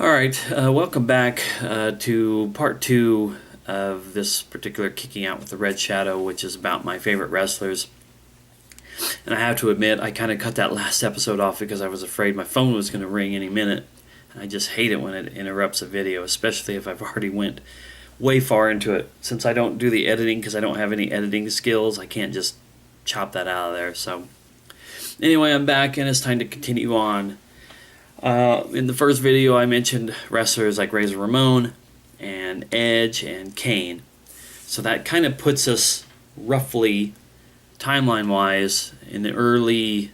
All right, welcome back to part two of this particular Kicking Out with the Red Shadow, which is about my favorite wrestlers. And I have to admit, I kind of cut that last episode off because I was afraid my phone was going to ring any minute. And I just hate it when it interrupts a video, especially if I've already went way far into it. Since I don't do the editing because I don't have any editing skills, I can't just chop that out of there. So anyway, I'm back and it's time to continue on. In the first video, I mentioned wrestlers like Razor Ramon and Edge and Kane. So that kind of puts us roughly, timeline-wise, in the early,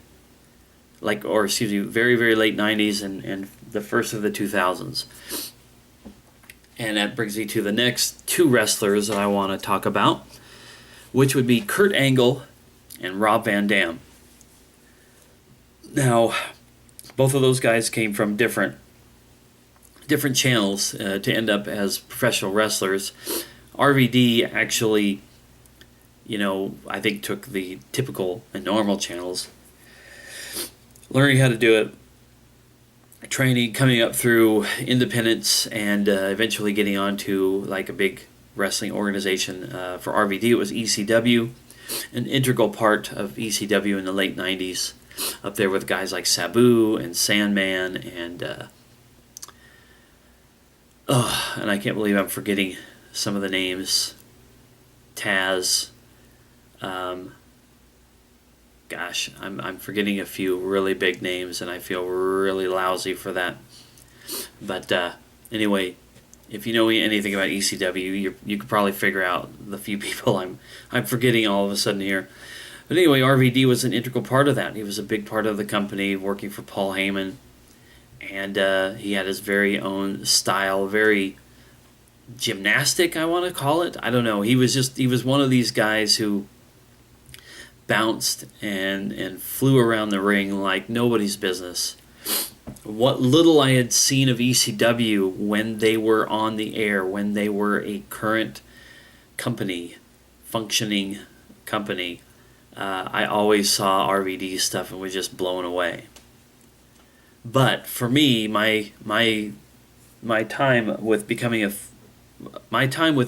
very, very late 90s and the first of the 2000s. And that brings me to the next two wrestlers that I want to talk about, which would be Kurt Angle and Rob Van Dam. Now, both of those guys came from different channels to end up as professional wrestlers. RVD actually, I think took the typical and normal channels, learning how to do it, training, coming up through independence, and eventually getting onto like a big wrestling organization. For RVD, it was ECW, an integral part of ECW in the late 90s. Up there with guys like Sabu and Sandman and I can't believe I'm forgetting some of the names. Taz. I'm forgetting a few really big names, and I feel really lousy for that. But anyway, if you know anything about ECW, you could probably figure out the few people I'm forgetting all of a sudden here. But anyway, RVD was an integral part of that. He was a big part of the company, working for Paul Heyman, and he had his very own style, very gymnastic, I want to call it. I don't know. He was one of these guys who bounced and flew around the ring like nobody's business. What little I had seen of ECW when they were on the air, when they were a current company, functioning company, I always saw RVD stuff and was just blown away. But for me, my time with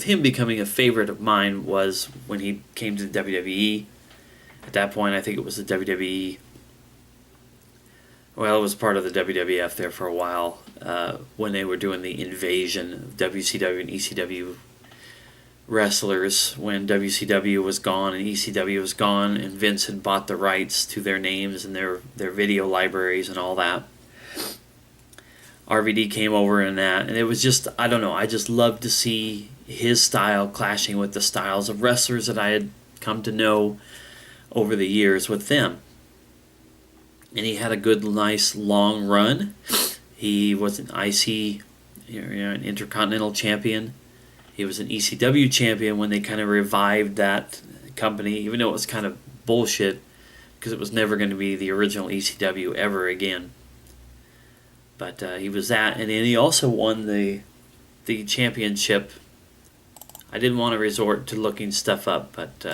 him becoming a favorite of mine was when he came to the WWE. At that point, I think it was the WWE. Well, it was part of the WWF there for a while when they were doing the invasion of WCW and ECW wrestlers, when WCW was gone and ECW was gone, and Vince had bought the rights to their names and their video libraries and all that. RVD came over in that, and it was just, I don't know, I just loved to see his style clashing with the styles of wrestlers that I had come to know over the years with them. And he had a good, nice, long run. He was an IC, an Intercontinental Champion. He was an ECW champion when they kind of revived that company, even though it was kind of bullshit because it was never going to be the original ECW ever again. But he was that, and then he also won the championship. I didn't want to resort to looking stuff up, but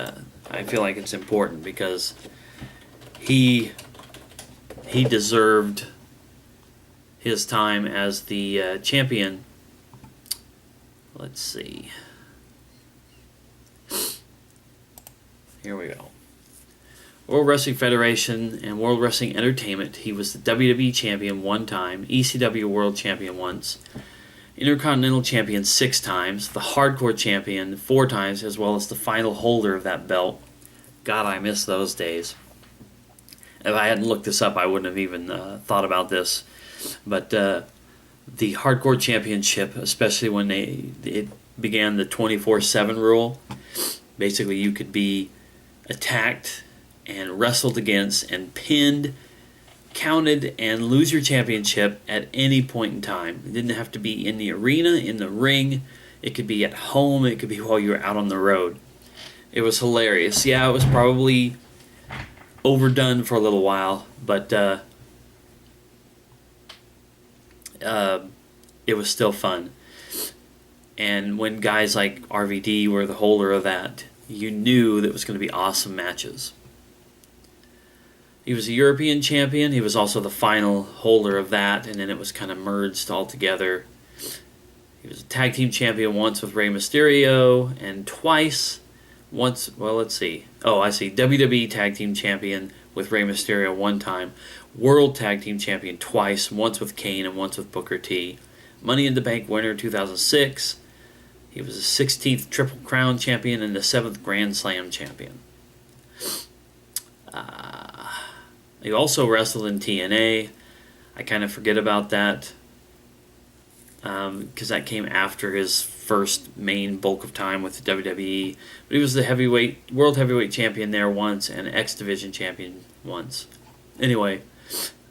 I feel like it's important because he deserved his time as the champion. Let's see. Here we go. World Wrestling Federation and World Wrestling Entertainment. He was the WWE Champion one time, ECW World Champion once, Intercontinental Champion 6 times, the Hardcore Champion 4 times, as well as the final holder of that belt. God, I miss those days. If I hadn't looked this up, I wouldn't have even thought about this. But the Hardcore Championship, especially when it began the 24/7 rule, basically you could be attacked and wrestled against and pinned, counted, and lose your championship at any point in time. It didn't have to be in the arena, in the ring. It could be at home. It could be while you were out on the road. It was hilarious. Yeah, it was probably overdone for a little while, but it was still fun. And when guys like RVD were the holder of that, you knew that it was going to be awesome matches. He was a European champion. He was also the final holder of that, and then it was kind of merged all together. He was a tag team champion once with Rey Mysterio, and twice. Once, well, let's see. Oh, I see. WWE tag team champion with Rey Mysterio one time. World tag team champion twice, once with Kane and once with Booker T. Money in the Bank winner 2006. He was the 16th Triple Crown champion and the 7th Grand Slam champion. He also wrestled in TNA. I kind of forget about that because that came after his first main bulk of time with the WWE. But he was the world heavyweight champion there once and X Division champion once. Anyway,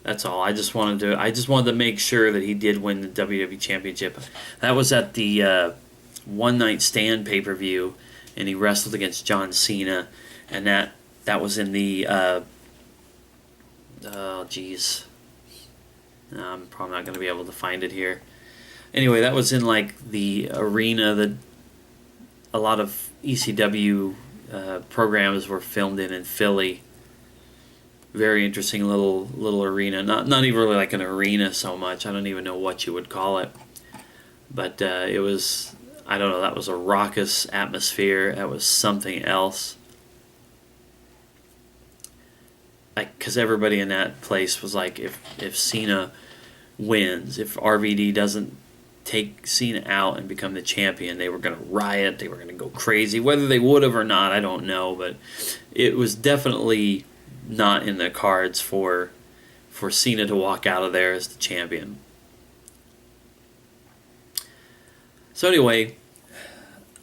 that's all. I just wanted to make sure that he did win the WWE championship. That was at the One Night Stand pay-per-view, and he wrestled against John Cena, and that was in the oh geez, I'm probably not going to be able to find it here. Anyway, that was in like the arena that a lot of ECW programs were filmed in Philly. Very interesting little arena. Not even really like an arena so much. I don't even know what you would call it. But it was, I don't know, that was a raucous atmosphere. That was something else. Like, because everybody in that place was like, if Cena wins, if RVD doesn't take Cena out and become the champion, they were going to riot, they were going to go crazy. Whether they would have or not, I don't know, but it was definitely not in the cards for Cena to walk out of there as the champion. So anyway,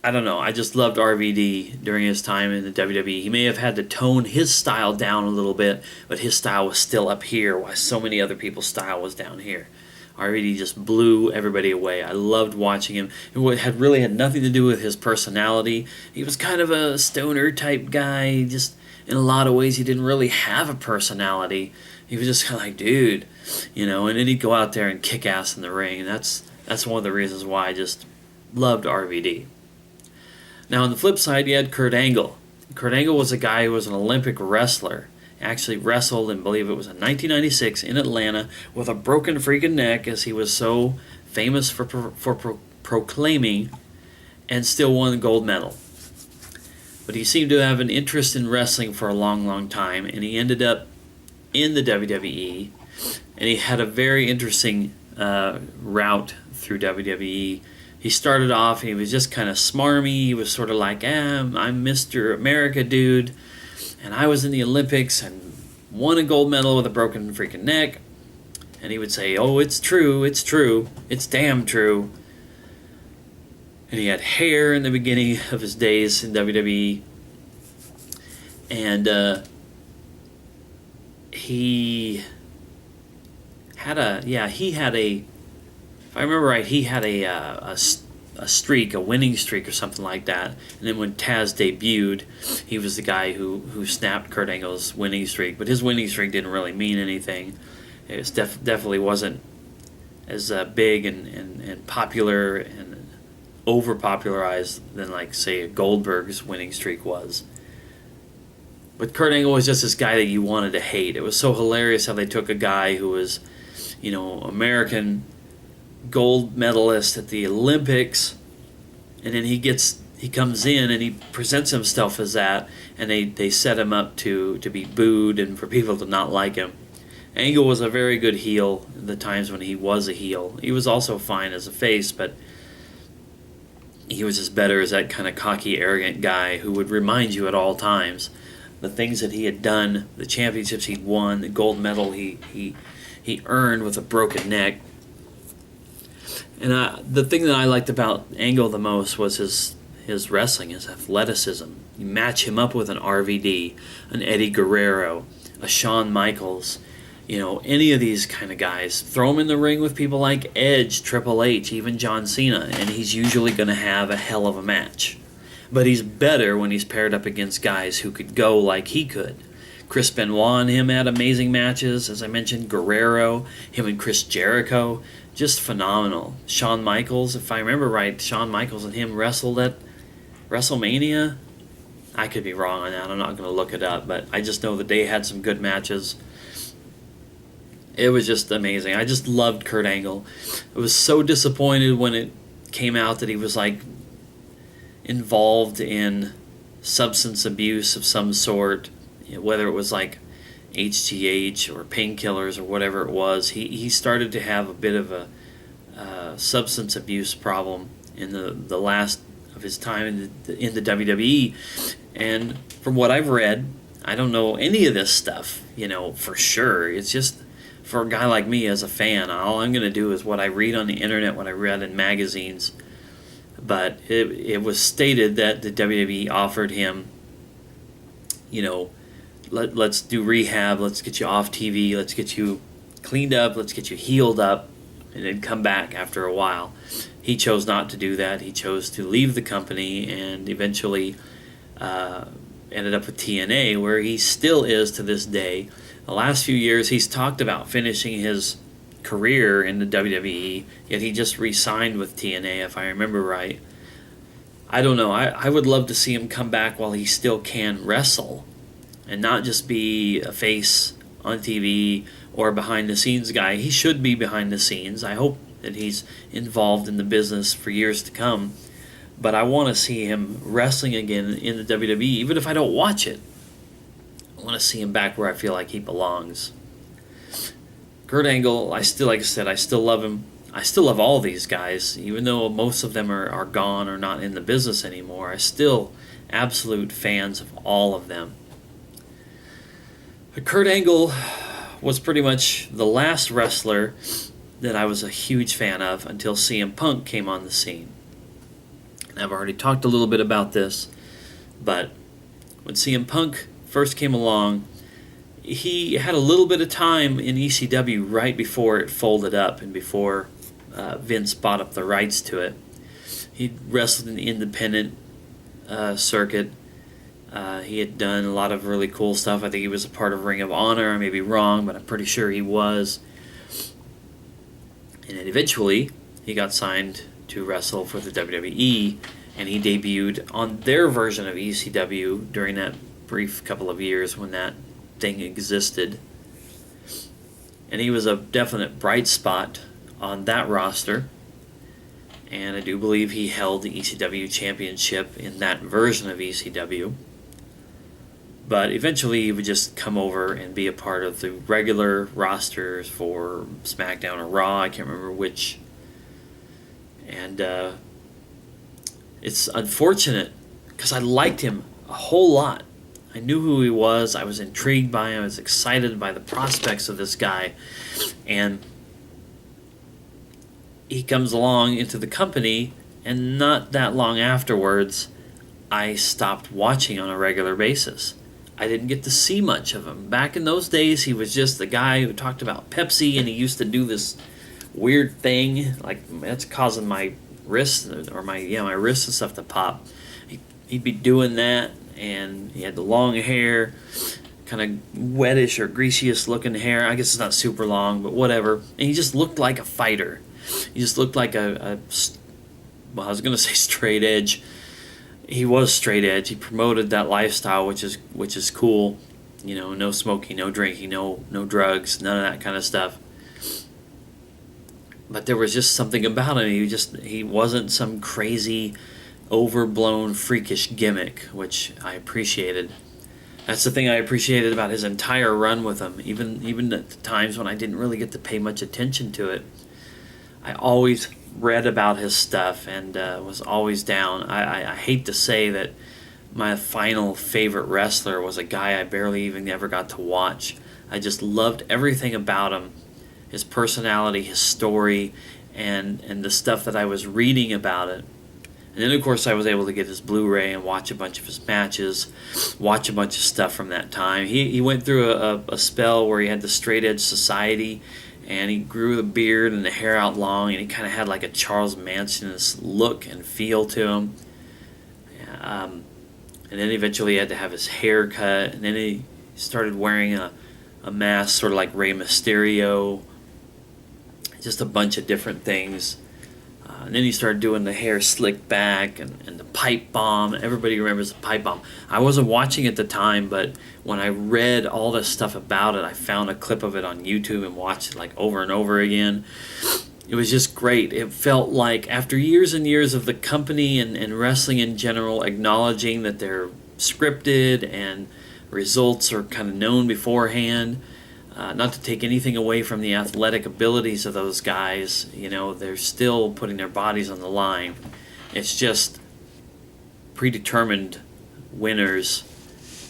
I don't know. I just loved RVD during his time in the WWE. He may have had to tone his style down a little bit, but his style was still up here, while so many other people's style was down here. RVD just blew everybody away. I loved watching him. It had nothing to do with his personality. He was kind of a stoner type guy. Just in a lot of ways, he didn't really have a personality. He was just kind of like, dude, and then he'd go out there and kick ass in the ring. And that's one of the reasons why I just loved RVD. Now, on the flip side, you had Kurt Angle. Kurt Angle was a guy who was an Olympic wrestler. He actually wrestled, and believe it was in 1996 in Atlanta with a broken freaking neck, as he was so famous for proclaiming, and still won the gold medal. But he seemed to have an interest in wrestling for a long, long time, and he ended up in the WWE, and he had a very interesting route through WWE. He started off, he was just kind of smarmy. He was sort of like, I'm Mr. America, dude. And I was in the Olympics and won a gold medal with a broken freaking neck. And he would say, oh, it's true, it's damn true. And he had hair in the beginning of his days in WWE. And he had if I remember right, he had a streak, a winning streak or something like that. And then when Taz debuted, he was the guy who snapped Kurt Angle's winning streak. But his winning streak didn't really mean anything. It was definitely wasn't as big and popular and over-popularized than, like, say, Goldberg's winning streak was. But Kurt Angle was just this guy that you wanted to hate. It was so hilarious how they took a guy who was, American gold medalist at the Olympics, and then he comes in and he presents himself as that, and they set him up to be booed and for people to not like him. Angle was a very good heel at the times when he was a heel. He was also fine as a face, but he was just better as that kind of cocky, arrogant guy who would remind you at all times the things that he had done, the championships he'd won, the gold medal he earned with a broken neck. And the thing that I liked about Angle the most was his wrestling, his athleticism. You match him up with an RVD, an Eddie Guerrero, a Shawn Michaels, any of these kind of guys. Throw him in the ring with people like Edge, Triple H, even John Cena, and he's usually going to have a hell of a match. But he's better when he's paired up against guys who could go like he could. Chris Benoit and him had amazing matches. As I mentioned, Guerrero, him and Chris Jericho, just phenomenal. Shawn Michaels, if I remember right, Shawn Michaels and him wrestled at WrestleMania. I could be wrong on that. I'm not going to look it up, but I just know that they had some good matches. It was just amazing. I just loved Kurt Angle. I was so disappointed when it came out that he was like involved in substance abuse of some sort, whether it was like HGH or painkillers or whatever it was. He started to have a bit of a substance abuse problem in the last of his time in the WWE. And from what I've read, I don't know any of this stuff, for sure. It's just for a guy like me as a fan, all I'm going to do is what I read on the internet, what I read in magazines. But it was stated that the WWE offered him, let's do rehab, let's get you off TV, let's get you cleaned up, let's get you healed up, and then come back after a while. He chose not to do that. He chose to leave the company and eventually ended up with TNA, where he still is to this day. The last few years, he's talked about finishing his career in the WWE, yet he just re-signed with TNA, if I remember right. I don't know. I would love to see him come back while he still can wrestle and not just be a face on TV or behind-the-scenes guy. He should be behind the scenes. I hope that he's involved in the business for years to come. But I want to see him wrestling again in the WWE, even if I don't watch it. I want to see him back where I feel like he belongs. Kurt Angle, like I said, I still love him. I still love all these guys, even though most of them are gone or not in the business anymore. I still absolute fans of all of them. But Kurt Angle was pretty much the last wrestler that I was a huge fan of until CM Punk came on the scene. And I've already talked a little bit about this, but when CM Punk first came along, he had a little bit of time in ECW right before it folded up and before Vince bought up the rights to it. He wrestled in the independent circuit. He had done a lot of really cool stuff. I think he was a part of Ring of Honor. I may be wrong, but I'm pretty sure he was. And then eventually, he got signed to wrestle for the WWE, and he debuted on their version of ECW during that brief couple of years when that thing existed. And he was a definite bright spot on that roster. And I do believe he held the ECW championship in that version of ECW. But eventually he would just come over and be a part of the regular rosters for SmackDown or Raw. I can't remember which. And it's unfortunate because I liked him a whole lot. I knew who he was. I was intrigued by him. I was excited by the prospects of this guy. And he comes along into the company, and not that long afterwards, I stopped watching on a regular basis. I didn't get to see much of him. Back in those days, he was just the guy who talked about Pepsi, and he used to do this weird thing, like that's causing my wrists or my wrists and stuff to pop. He'd be doing that, and he had the long hair, kind of wettish or greasiest looking hair. I guess it's not super long, but whatever. And he just looked like a fighter. He just looked like I was going to say straight edge. He was straight edge. He promoted that lifestyle, which is cool. No smoking, no drinking, no drugs, none of that kind of stuff. But there was just something about him. He wasn't some crazy, overblown, freakish gimmick, which I appreciated. That's the thing I appreciated about his entire run with him. Even at the times when I didn't really get to pay much attention to it, I always read about his stuff and was always down. I hate to say that my final favorite wrestler was a guy I barely even ever got to watch. I just loved everything about him, his personality, his story, and the stuff that I was reading about it. And then, of course, I was able to get his Blu-ray and watch a bunch of his matches, watch a bunch of stuff from that time. He went through a spell where he had the Straight Edge Society, and he grew the beard and the hair out long, and he kind of had like a Charles Manson-esque look and feel to him. And then eventually he had to have his hair cut, and then he started wearing a mask sort of like Rey Mysterio, just a bunch of different things. And then he started doing the hair slick back and the pipe bomb. Everybody remembers the pipe bomb. I wasn't watching at the time, but when I read all this stuff about it, I found a clip of it on YouTube and watched it like over and over again. It was just great. It felt like after years and years of the company and wrestling in general acknowledging that they're scripted and results are kind of known beforehand, not to take anything away from the athletic abilities of those guys, they're still putting their bodies on the line. It's just predetermined winners,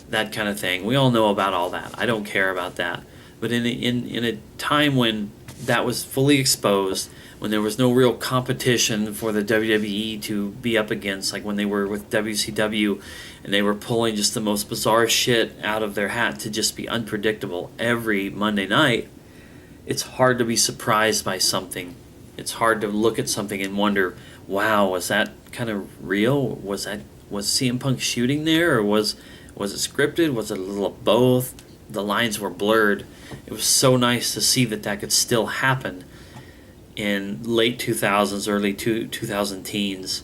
that kind of thing. We all know about all that. I don't care about that. But in a time when that was fully exposed, when there was no real competition for the WWE to be up against, like when they were with WCW and they were pulling just the most bizarre shit out of their hat to just be unpredictable every Monday night, it's hard to be surprised by something. It's hard to look at something and wonder, wow, was that kind of real? Was CM Punk shooting there, or was it scripted? Was it a little of both? The lines were blurred. It was so nice to see that could still happen in late 2000s, early 2000 teens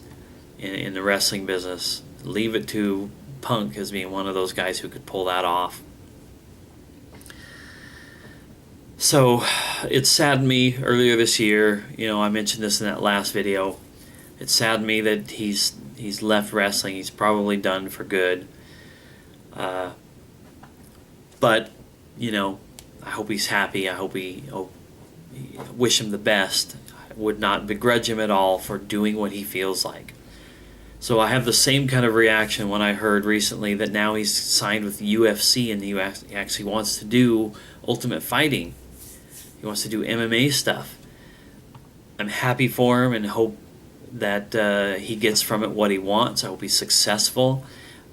in the wrestling business. Leave it to Punk as being one of those guys who could pull that off. So it saddened me earlier this year. I mentioned this in that last video. It saddened me that he's left wrestling. He's probably done for good. But I hope he's happy. I wish him the best. I would not begrudge him at all for doing what he feels like. So I have the same kind of reaction when I heard recently that now he's signed with the UFC and he actually wants to do Ultimate Fighting. He wants to do MMA stuff. I'm happy for him and hope that he gets from it what he wants. I hope he's successful.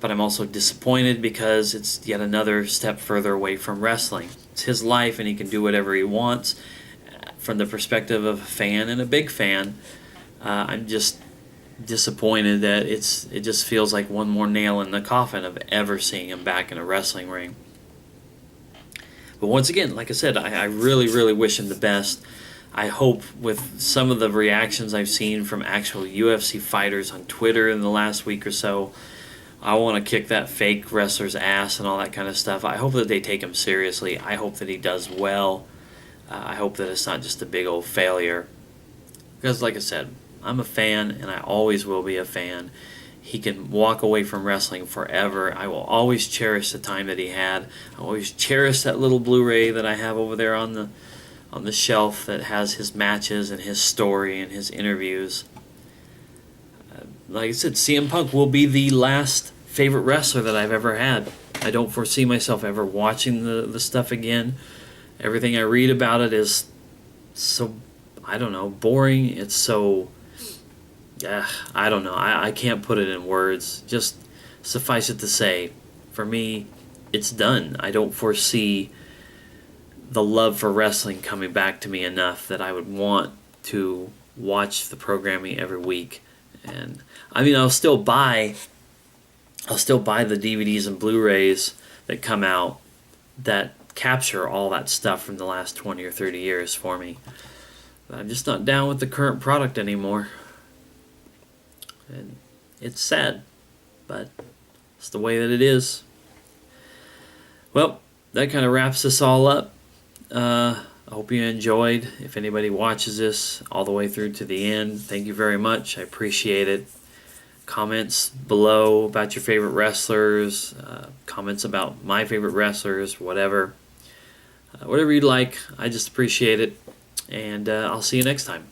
But I'm also disappointed because it's yet another step further away from wrestling. It's his life and he can do whatever he wants. From the perspective of a fan and a big fan, I'm just disappointed that it just feels like one more nail in the coffin of ever seeing him back in a wrestling ring. But once again, like I said, I really, really wish him the best. I hope with some of the reactions I've seen from actual UFC fighters on Twitter in the last week or so, I want to kick that fake wrestler's ass and all that kind of stuff. I hope that they take him seriously. I hope that he does well. I hope that it's not just a big old failure. Because like I said, I'm a fan and I always will be a fan. He can walk away from wrestling forever. I will always cherish the time that he had. I always cherish that little Blu-ray that I have over there on the shelf that has his matches and his story and his interviews. Like I said, CM Punk will be the last favorite wrestler that I've ever had. I don't foresee myself ever watching the stuff again. Everything I read about it is so, I don't know, boring. It's so, I don't know. I can't put it in words. Just suffice it to say, for me, it's done. I don't foresee the love for wrestling coming back to me enough that I would want to watch the programming every week. And I mean, I'll still buy the DVDs and Blu-rays that come out that capture all that stuff from the last 20 or 30 years for me. But I'm just not down with the current product anymore. And it's sad, but it's the way that it is. Well, that kind of wraps this all up. I hope you enjoyed. If anybody watches this all the way through to the end, thank you very much. I appreciate it. Comments below about your favorite wrestlers, comments about my favorite wrestlers, whatever. Whatever you'd like, I just appreciate it. And I'll see you next time.